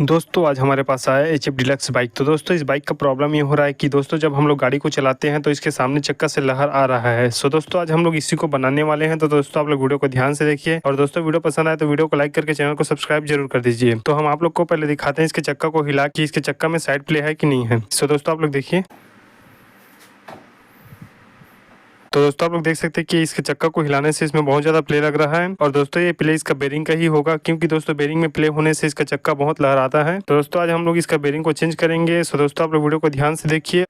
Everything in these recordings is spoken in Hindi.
दोस्तों आज हमारे पास आया एचएफ डिलक्स बाइक। तो दोस्तों इस बाइक का प्रॉब्लम ये हो रहा है कि दोस्तों जब हम लोग गाड़ी को चलाते हैं तो इसके सामने चक्का से लहर आ रहा है। सो दोस्तों आज हम लोग इसी को बनाने वाले हैं। तो दोस्तों आप लोग वीडियो को ध्यान से देखिए और दोस्तों वीडियो पसंद आए तो वीडियो को लाइक करके चैनल को सब्सक्राइब जरूर कर दीजिए। तो हम आप लोग को पहले दिखाते हैं इसके चक्का को हिला कि इसके चक्का में साइड प्ले है कि नहीं है। सो दोस्तों आप लोग देखिए। तो दोस्तों आप लोग देख सकते हैं कि इसके चक्का को हिलाने से इसमें बहुत ज़्यादा प्ले लग रहा है और दोस्तों ये प्ले इसका बेरिंग का ही होगा, क्योंकि दोस्तों बेरिंग में प्ले होने से इसका चक्का बहुत लहराता है। तो दोस्तों आज हम लोग इसका बेरिंग को चेंज करेंगे। सो दोस्तों आप लोग वीडियो को ध्यान से देखिए।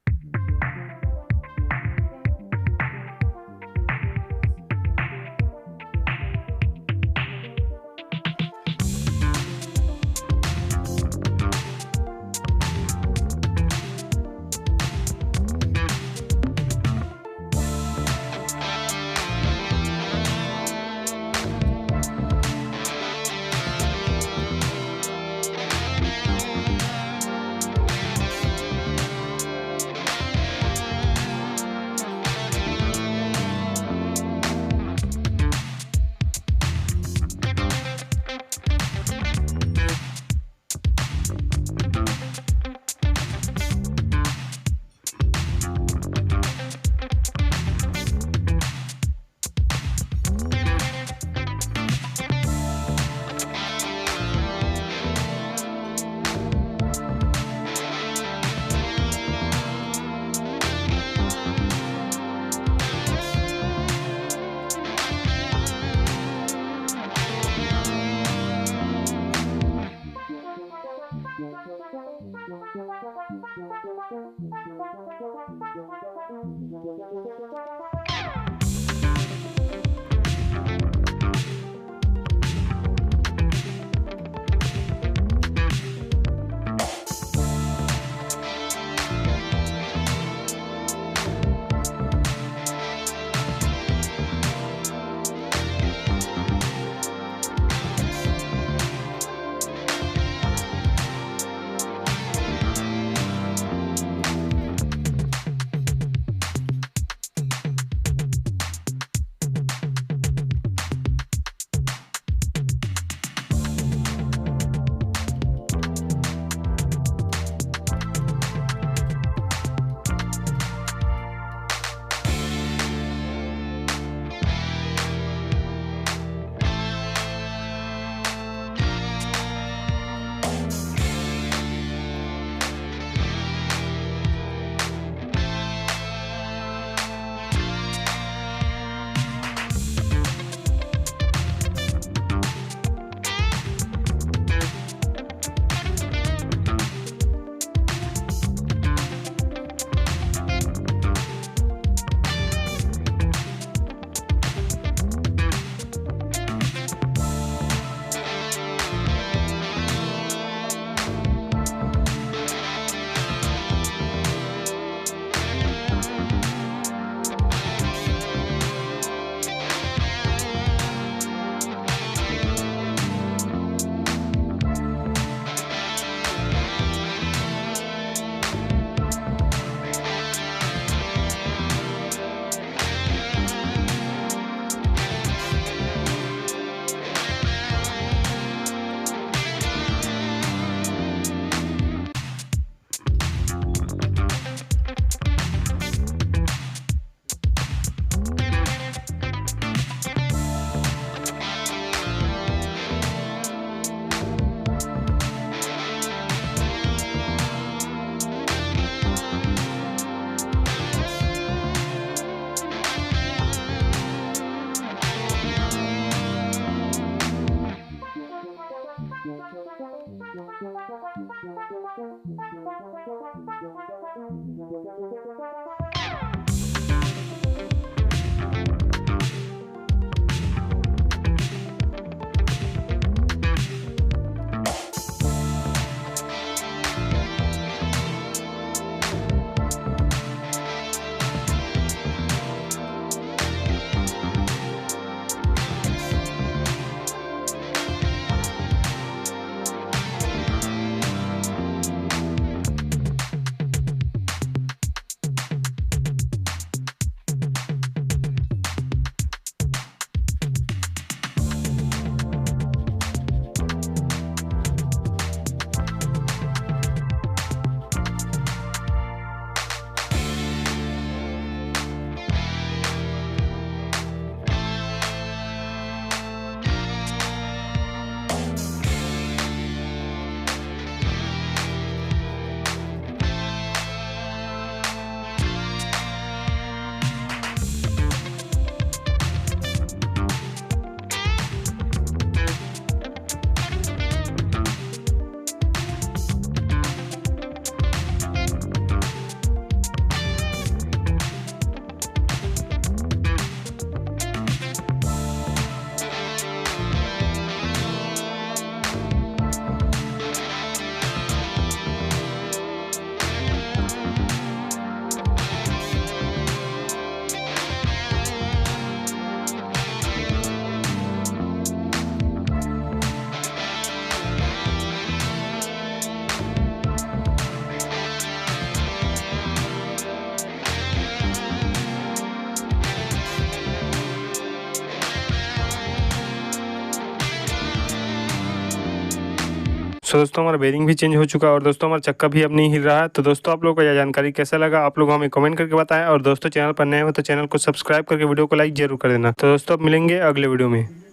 सो दोस्तों हमारा बेरिंग भी चेंज हो चुका है और दोस्तों हमारा चक्का भी अब नहीं हिल रहा है। तो दोस्तों आप लोगों को यह जानकारी कैसा लगा आप लोग हमें कमेंट करके बताएं और दोस्तों चैनल पर नए हो तो चैनल को सब्सक्राइब करके वीडियो को लाइक जरूर कर देना। तो दोस्तों अब मिलेंगे अगले वीडियो में।